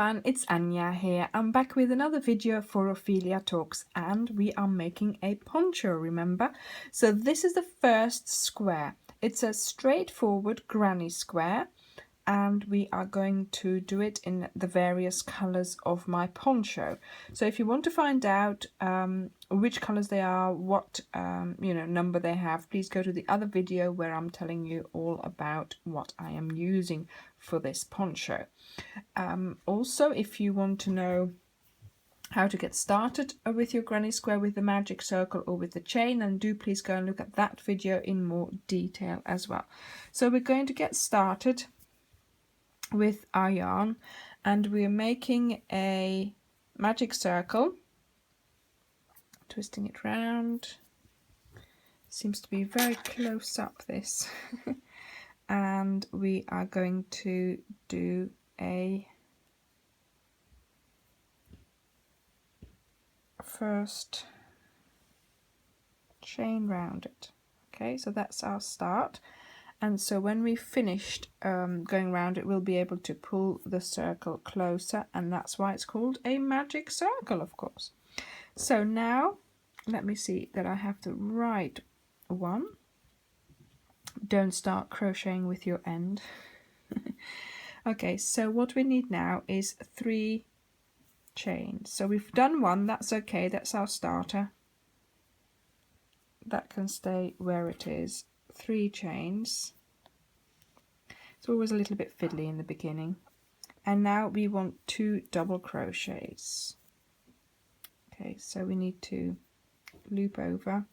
everyone, it's Anya here. I'm back with another video for Ophelia Talks, and we are making a poncho, remember? So this is the first square. It's a straightforward granny square, and we are going to do it in the various colors of my poncho. So if you want to find out which colors they are, what number they have, please go to the other video where I'm telling you all about what I am using for this poncho. Also, if you want to know how to get started with your granny square with the magic circle or with the chain, then do please go and look at that video in more detail as well. So we're going to get started with our yarn, and we're making a magic circle, twisting it round. Seems to be very close up, this. And we are going to do a first chain round it. Okay, so that's our start, and so when we finished going round it, we'll be able to pull the circle closer, and that's why it's called a magic circle, of course. So now let me see that I have the right one. Don't start crocheting with your end. Okay, so what we need now is 3 chains. So we've done one, that's okay, that's our starter. That can stay where it is. 3 chains. It's always a little bit fiddly in the beginning. And now we want 2 double crochets. Okay, so we need to loop over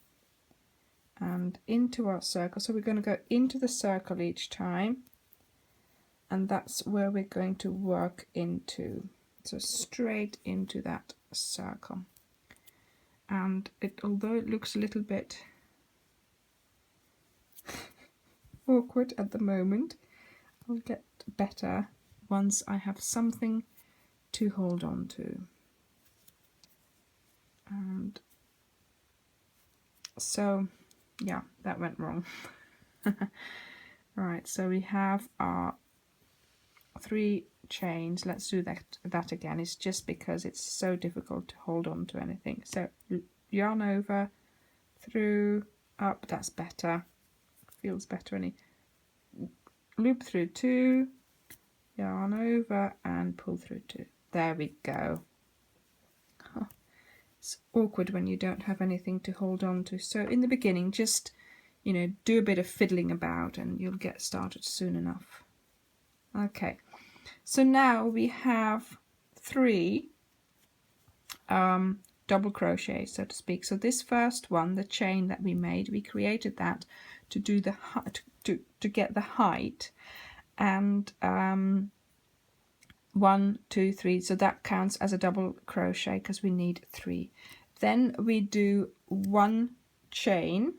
and into our circle. So we're going to go into the circle each time, and that's where we're going to work into. So straight into that circle. And although it looks a little bit awkward at the moment, I'll get better once I have something to hold on to. And so yeah, that went wrong. Right, so we have our 3 chains. Let's do that again. It's just because it's so difficult to hold on to anything. So yarn over, through, up, that's better, feels better. Any loop through 2, yarn over and pull through 2. There we go. It's awkward when you don't have anything to hold on to. So in the beginning, just do a bit of fiddling about and you'll get started soon enough. Okay, so now we have 3 double crochet, so to speak. So this first one, the chain that we made, we created that to do the to get the height, and 1 2 3, so that counts as a double crochet because we need 3. Then we do 1 chain,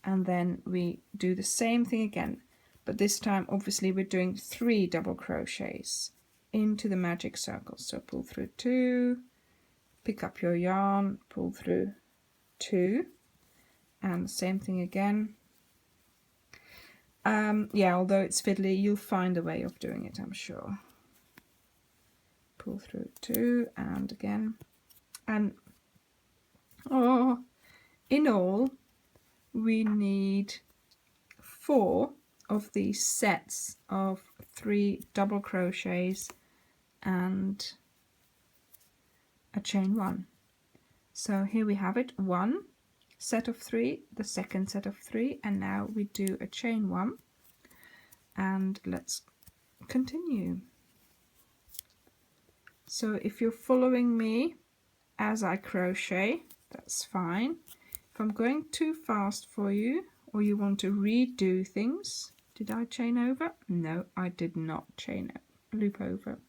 and then we do the same thing again, but this time obviously we're doing 3 double crochets into the magic circle. So pull through 2, pick up your yarn, pull through 2, and the same thing again. Yeah, although it's fiddly, you'll find a way of doing it, I'm sure. Pull through 2, and again, and in all we need 4 of these sets of 3 double crochets and a chain 1. So here we have it, 1 set of 3, the second set of 3, and now we do a chain 1, and let's continue. So if you're following me as I crochet, that's fine. If I'm going too fast for you, or you want to redo things, did I chain over? No, I did not chain loop over.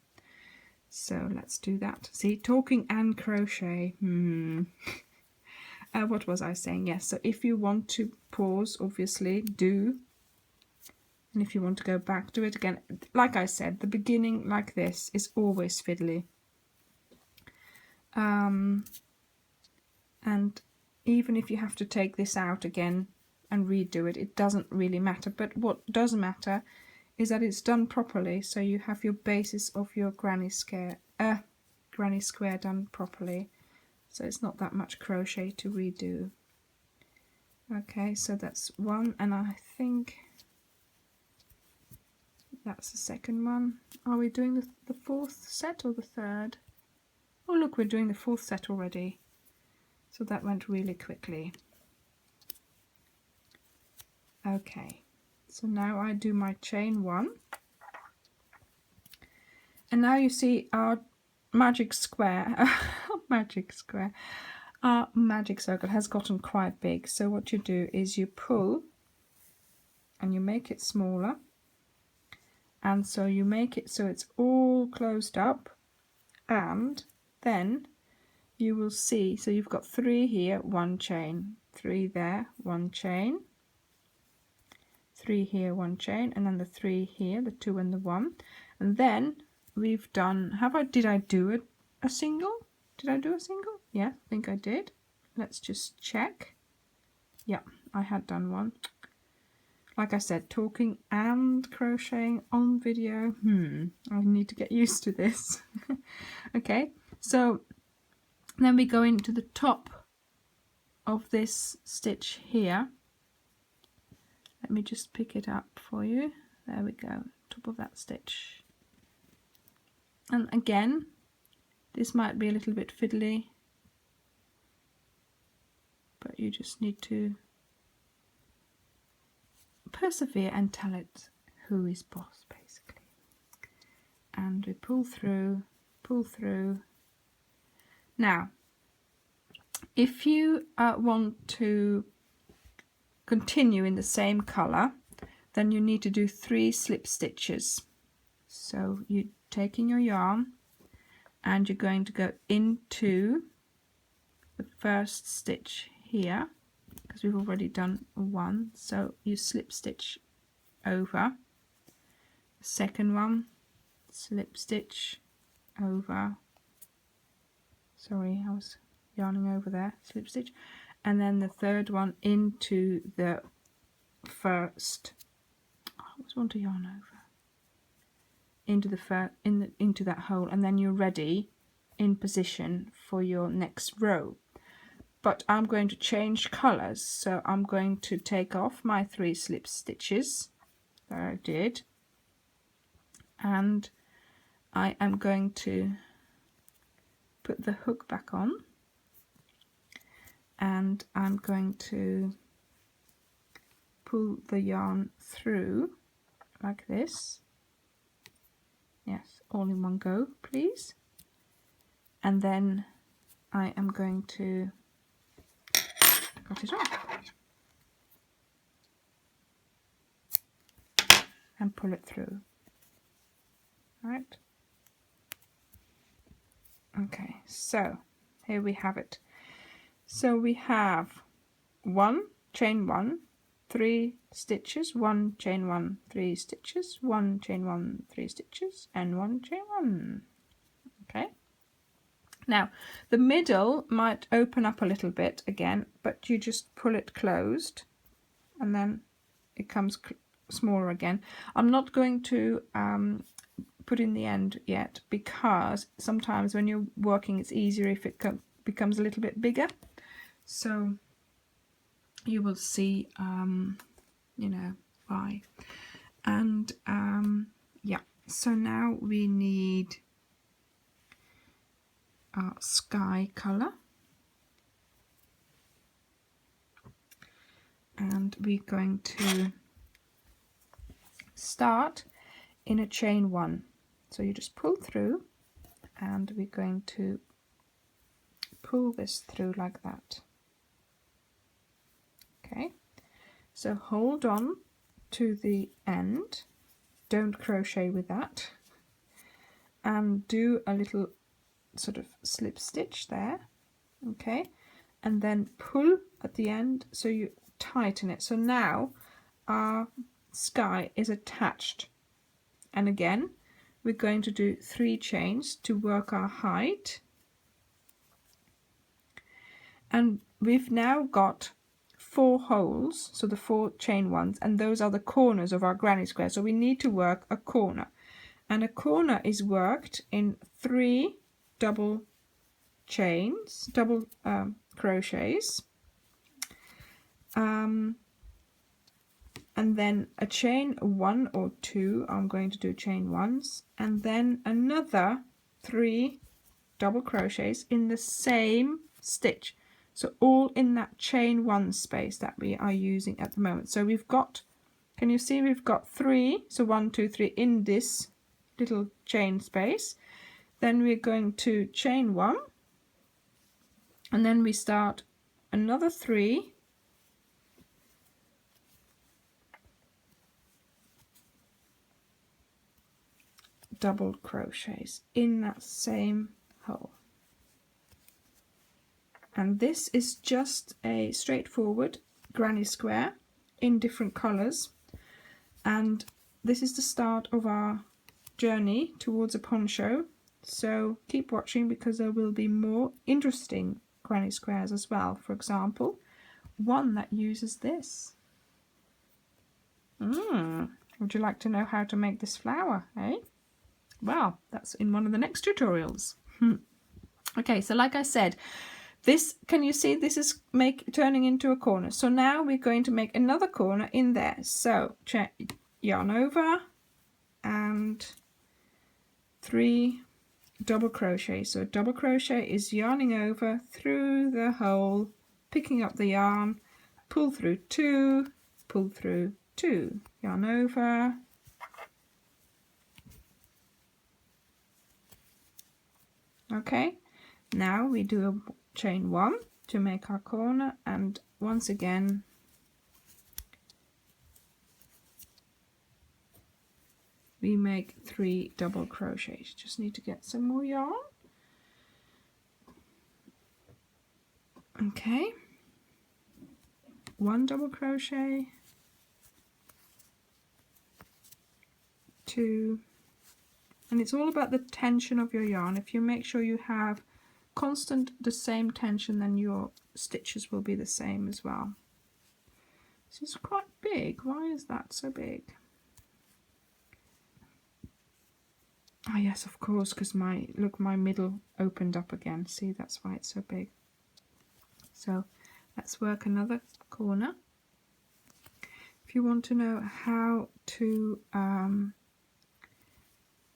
So let's do that. See, talking and crochet. What was I saying? Yes, so if you want to pause, obviously do. And if you want to go back to it again, like I said, the beginning like this is always fiddly. And even if you have to take this out again and redo it, it doesn't really matter. But what does matter is that it's done properly, so you have your basis of your granny square done properly, so it's not that much crochet to redo. Okay, so that's one, and I think that's the second one. Are we doing the fourth set or the third? Oh look, we're doing the fourth set already, so that went really quickly. Okay, so now I do my chain one, and now you see our magic square our magic circle has gotten quite big. So what you do is you pull and you make it smaller, and so you make it so it's all closed up, and then you will see, so you've got 3 here, 1 chain, 3 there, 1 chain, 3 here, 1 chain, and then the 3 here, the 2 and the 1, and then we've done, did I do a single? Did I do a single? Yeah, I think I did. Let's just check. Yeah, I had done one. Like I said, talking and crocheting on video. I need to get used to this. Okay, so then we go into the top of this stitch here. Let me just pick it up for you. There we go, top of that stitch. And again, this might be a little bit fiddly, but you just need to persevere and tell it who is boss, basically. And we pull through, pull through. Now, if you want to continue in the same color, then you need to do 3 slip stitches. So you're taking your yarn and you're going to go into the first stitch here, because we've already done 1, so you slip stitch over, second one, slip stitch over, sorry, I was yarning over there, slip stitch, and then the third one into the first, I always want to yarn over, into the into that hole, and then you're ready in position for your next row. But I'm going to change colors, so I'm going to take off my 3 slip stitches that I did, and I am going to put the hook back on, and I'm going to pull the yarn through like this. Yes, all in one go, please. And then I am going to cut it off and pull it through. Right. Okay, so here we have it. So we have 1 chain 1, 3 stitches, 1 chain 1, 3 stitches, 1 chain 1, 3 stitches, and 1 chain 1. Okay. Now the middle might open up a little bit again, but you just pull it closed and then it comes smaller again. I'm not going to put in the end yet, because sometimes when you're working it's easier if it becomes a little bit bigger. So you will see, you know, why. And yeah, so now we need our sky color, and we're going to start in a chain 1. So you just pull through, and we're going to pull this through like that. Okay, so hold on to the end, don't crochet with that, and do a little sort of slip stitch there. Okay, and then pull at the end, so you tighten it. So now our sky is attached, and again we're going to do 3 chains to work our height, and we've now got 4 holes, so the 4 chain ones, and those are the corners of our granny square. So we need to work a corner, and a corner is worked in 3 double crochets, and then a chain 1 or 2. I'm going to do chain ones, and then another 3 double crochets in the same stitch, so all in that chain 1 space that we are using at the moment. So we've got, can you see, we've got 3, so 1 2 3 in this little chain space. Then we're going to chain 1, and then we start another 3 double crochets in that same hole. And this is just a straightforward granny square in different colors, and this is the start of our journey towards a poncho. So keep watching, because there will be more interesting granny squares as well. For example, one that uses this. Would you like to know how to make this flower, eh? Well, that's in one of the next tutorials. Okay, so like I said, this, can you see, this is turning into a corner. So now we're going to make another corner in there. So yarn over and 3 double crochet. So double crochet is yarning over through the hole, picking up the yarn, pull through 2, pull through 2, yarn over, okay. Now we do a chain 1 to make our corner, and once again we make 3 double crochets. Just need to get some more yarn. Okay, 1 double crochet, 2, and it's all about the tension of your yarn. If you make sure you have constant the same tension, then your stitches will be the same as well. This is quite big. Why is that so big? Ah, yes, of course, because my middle opened up again. See, that's why it's so big. So let's work another corner. If you want to know how to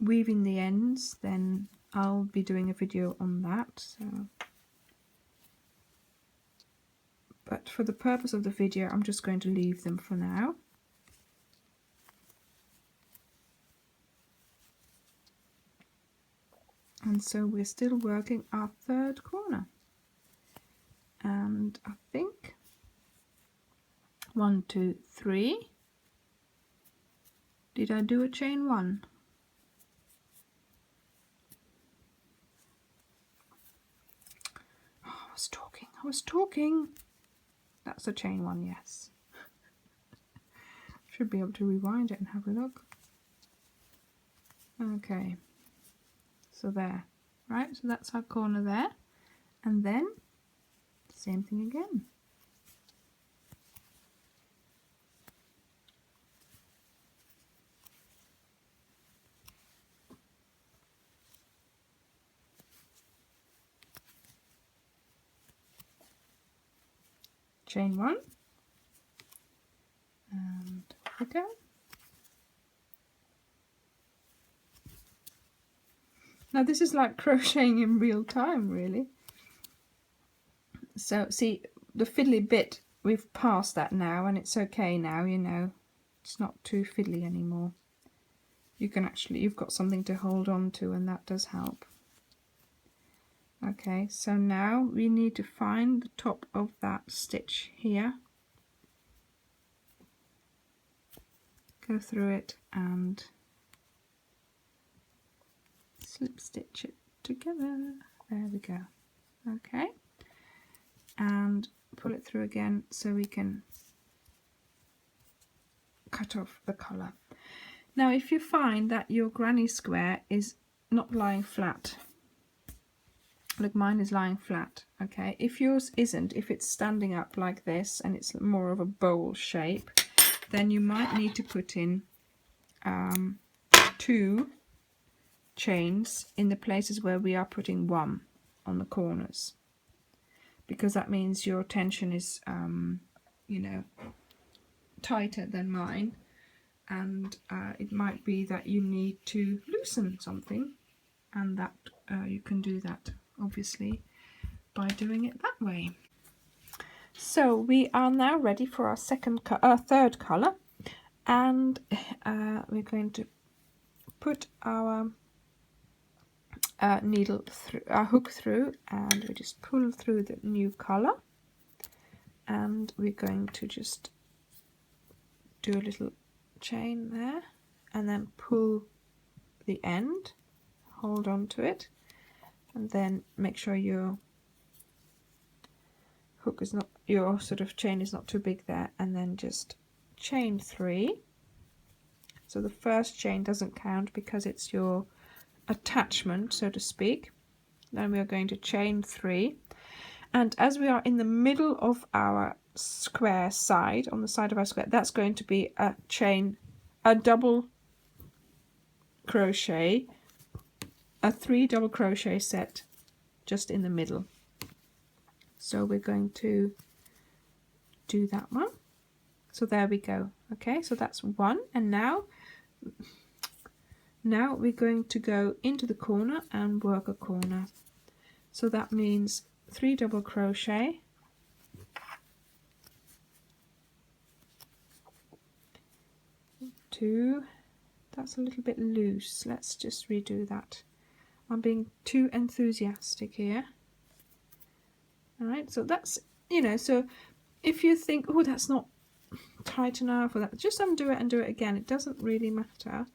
weave in the ends, then I'll be doing a video on that. So, but for the purpose of the video, I'm just going to leave them for now. And so we're still working our 3rd corner, and I think 1 2 3. Did I do a chain 1? I was talking. That's a chain 1, yes. Should be able to rewind it and have a look. Okay, so there, right, so that's our corner there, and then same thing again. Chain 1, and off we go. Now this is like crocheting in real time, really. So see, the fiddly bit, we've passed that now, and it's okay now, you know, it's not too fiddly anymore. You can actually, you've got something to hold on to, and that does help. Okay, so now we need to find the top of that stitch here, go through it and slip stitch it together. There we go. Okay, and pull it through again so we can cut off the collar. Now if you find that your granny square is not lying flat, Look, mine is lying flat. Okay, if yours isn't, if it's standing up like this and it's more of a bowl shape, then you might need to put in 2 chains in the places where we are putting 1 on the corners, because that means your tension is you know, tighter than mine, and it might be that you need to loosen something, and that you can do that obviously by doing it that way. So we are now ready for our third color, and we're going to put our needle through, our hook through, and we just pull through the new color, and we're going to just do a little chain there, and then pull the end, hold on to it, and then make sure your hook is not, your sort of chain is not too big there, and then just chain 3. So the first chain doesn't count because it's your attachment, so to speak. Then we are going to chain 3, and as we are in the middle of our square side, on the side of our square, that's going to be a chain, a double crochet, a 3 double crochet set just in the middle. So we're going to do that one. So there we go. Okay, so that's 1, and now we're going to go into the corner and work a corner. So that means 3 double crochet, 2, that's a little bit loose, let's just redo that. I'm being too enthusiastic here. Alright, so that's, you know, so if you think, oh, that's not tight enough, or that, just undo it and do it again. It doesn't really matter,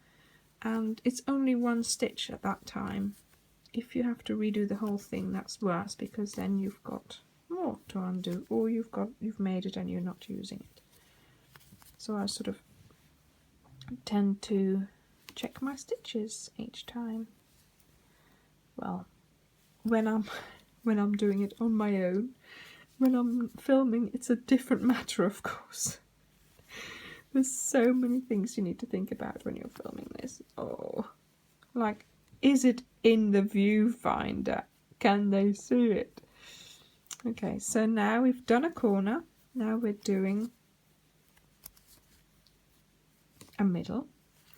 and it's only 1 stitch at that time. If you have to redo the whole thing, that's worse, because then you've got more to undo, or you've made it and you're not using it. So I sort of tend to check my stitches each time. Well, when I'm doing it on my own, when I'm filming, it's a different matter, of course. There's so many things you need to think about when you're filming this. Oh, like, is it in the viewfinder? Can they see it? Okay, so now we've done a corner. Now we're doing a middle,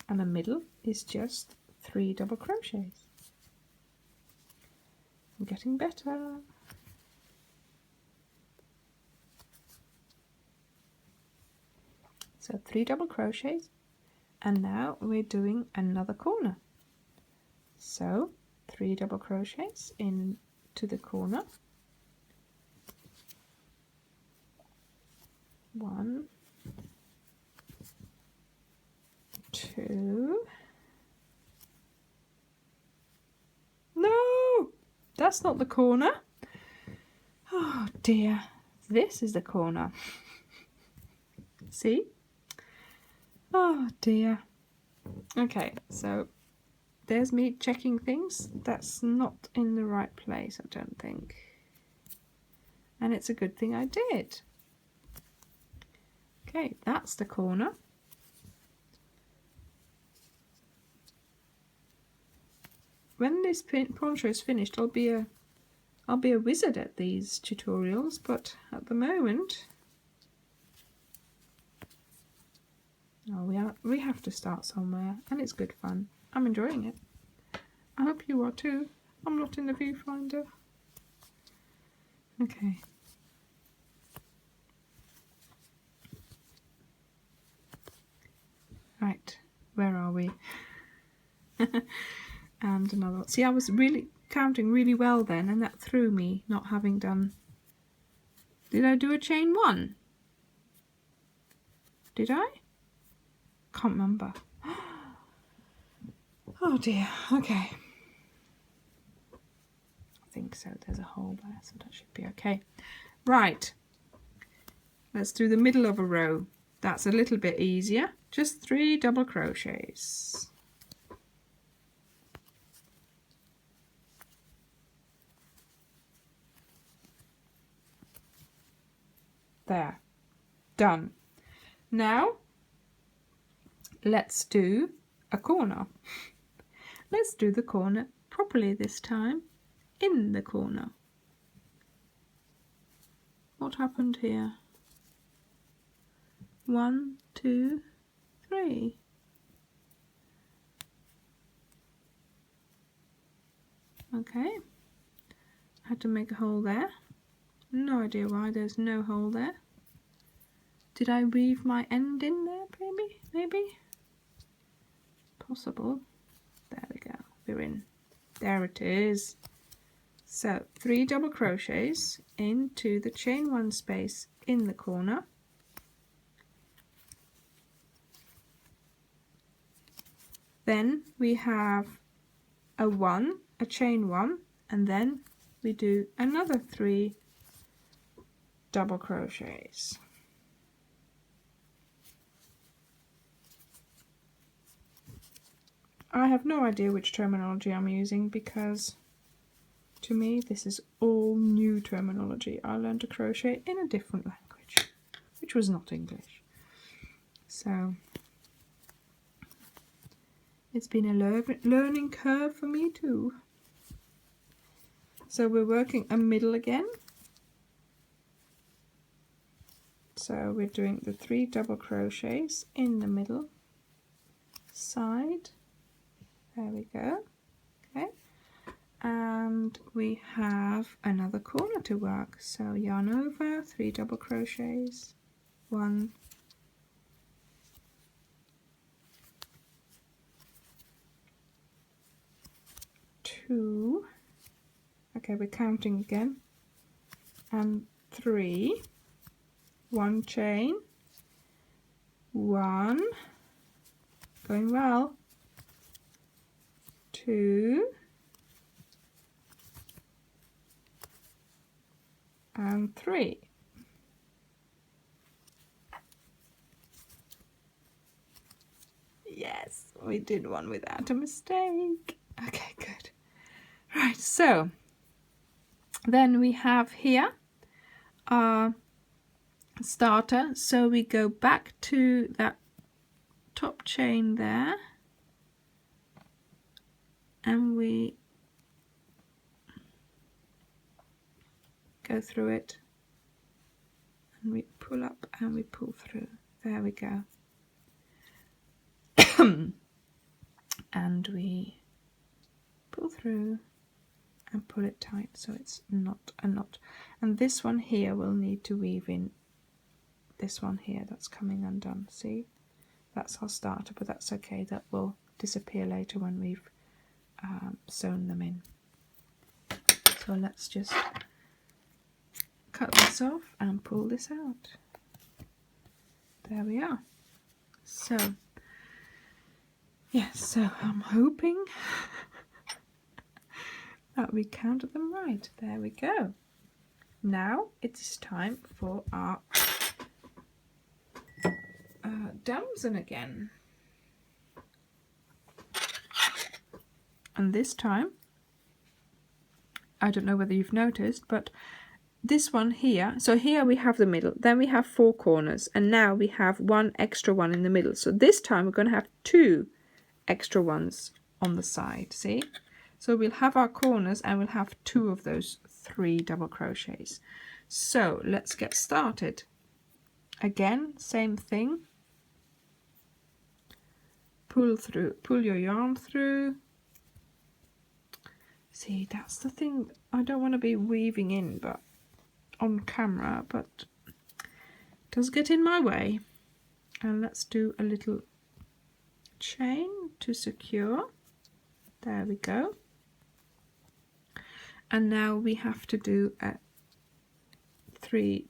and a middle is just 3 double crochets. I'm getting better. So 3 double crochets, and now we're doing another corner. So 3 double crochets into the corner. 1, 2. No, that's not the corner. Oh dear, this is the corner. See? Oh dear. Okay, so there's me checking things. That's not in the right place, I don't think. And it's a good thing I did. Okay, that's the corner. When this poncho is finished, I'll be a wizard at these tutorials, but at the moment, oh, we have to start somewhere, and it's good fun. I'm enjoying it. I hope you are too. I'm not in the viewfinder. Okay. Right, where are we? And another. See, I was really counting really well then, and that threw me, not having done. Did I do a chain 1? Did I? Can't remember. Oh dear. Okay. I think so. There's a hole there, so that should be okay. Right. Let's do the middle of a row. That's a little bit easier. Just 3 double crochets. There, done. Now let's do a corner. Let's do the corner properly this time, in the corner. What happened here? 1, 2, 3. Okay, I had to make a hole there. No idea why there's no hole there. Did I weave my end in there, maybe? Possible. There we go, we're in. There it is. So 3 double crochets into the chain 1 space in the corner. Then we have a 1, a chain 1, and then we do another 3 double crochets. I have no idea which terminology I'm using because to me this is all new terminology. I learned to crochet in a different language, which was not English. So it's been a learning curve for me too. So we're working a middle again. So we're doing the 3 double crochets in the middle side. There we go. Okay. And we have another corner to work. So yarn over, 3 double crochets, 1, 2. Okay, we're counting again. And 3. 1 chain, 1, going well, 2, and 3. Yes, we did one without a mistake. Okay, good. Right, so then we have here our starter. So we go back to that top chain there, and we go through it, and we pull up and we pull through. There we go. And we pull through and pull it tight so it's not a knot. And this one here will need to weave in this one here that's coming undone. See, that's our starter, but that's okay, that will disappear later when we've sewn them in. So let's just cut this off and pull this out. There we are. So yes, so I'm hoping that we counted them right. There we go. Now it is time for our damson again. And this time, I don't know whether you've noticed, but this one here, so here we have the middle, then we have 4 corners, and now we have 1 extra one in the middle. So this time we're going to have 2 extra ones on the side, see? So we'll have our corners and we'll have 2 of those 3 double crochets. So let's get started. Again, same thing. Pull through, pull your yarn through. See, that's the thing. I don't want to be weaving in but on camera, but it does get in my way. And let's do a little chain to secure. There we go. And now we have to do 3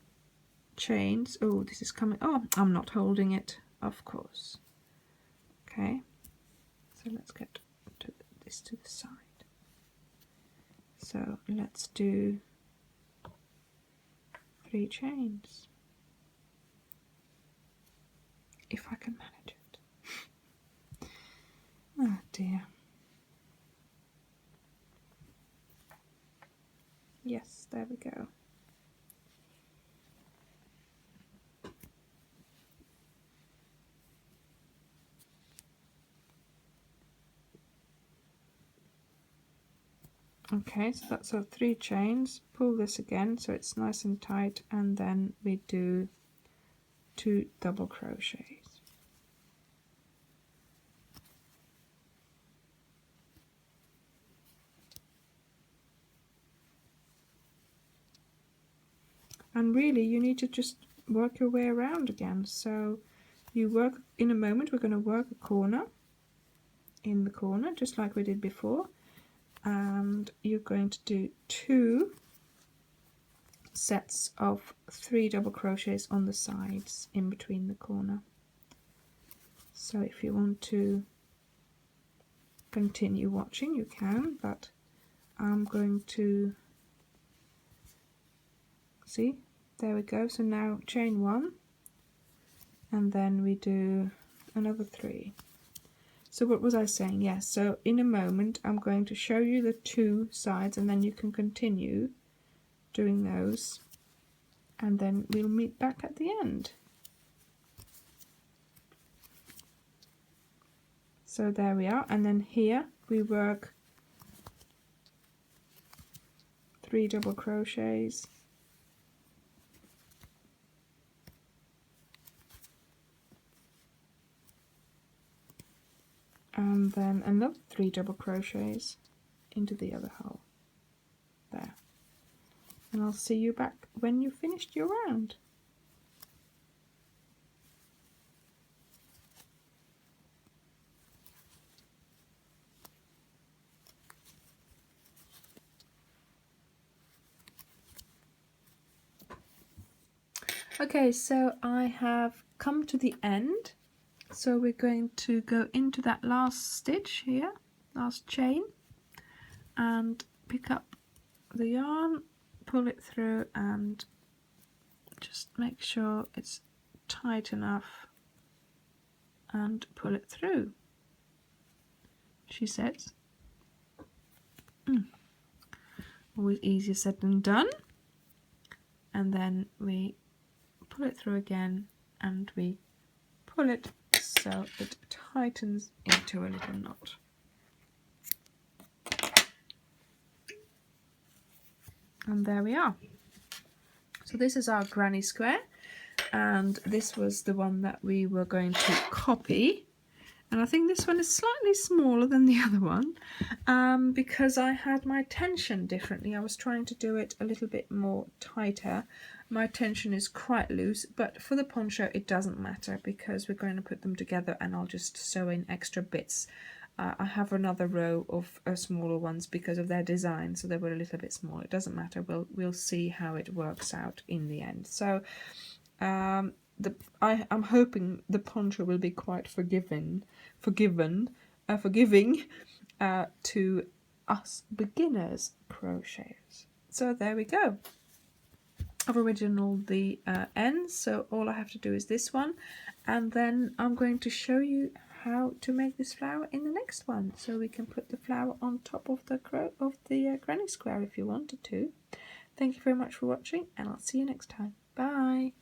chains. Oh, this is coming. Oh, I'm not holding it, of course. Okay, so let's get this to the side. So let's do 3 chains, if I can manage it. Oh dear. Yes, there we go. Okay, so that's our 3 chains. Pull this again so it's nice and tight, and then we do 2 double crochets. And really you need to just work your way around again. So you work, in a moment we're going to work a corner in the corner just like we did before, and you're going to do 2 sets of 3 double crochets on the sides in between the corner. So if you want to continue watching you can, but I'm going to see, there we go. So now chain 1 and then we do another 3. So what was I saying? Yes, so in a moment I'm going to show you the 2 sides and then you can continue doing those, and then we'll meet back at the end. So there we are, and then here we work 3 double crochets, and then another 3 double crochets into the other hole there, and I'll see you back when you've finished your round. Okay, so I have come to the end, so we're going to go into that last stitch here, last chain, and pick up the yarn, pull it through, and just make sure it's tight enough and pull it through, she says. Always easier said than done. And then we pull it through again and we pull it so it tightens into a little knot. And there we are. So this is our granny square, and this was the one that we were going to copy. And I think this one is slightly smaller than the other one because I had my tension differently. I was trying to do it a little bit more tighter. My tension is quite loose, but for the poncho it doesn't matter because we're going to put them together and I'll just sew in extra bits. I have another row of smaller ones because of their design, so they were a little bit small. It doesn't matter. We'll see how it works out in the end. So I'm hoping the poncho will be quite forgiving to us beginners crocheters. So there we go. I've already done all the ends, so all I have to do is this one, and then I'm going to show you how to make this flower in the next one, so we can put the flower on top of the granny square if you wanted to. Thank you very much for watching, and I'll see you next time. Bye.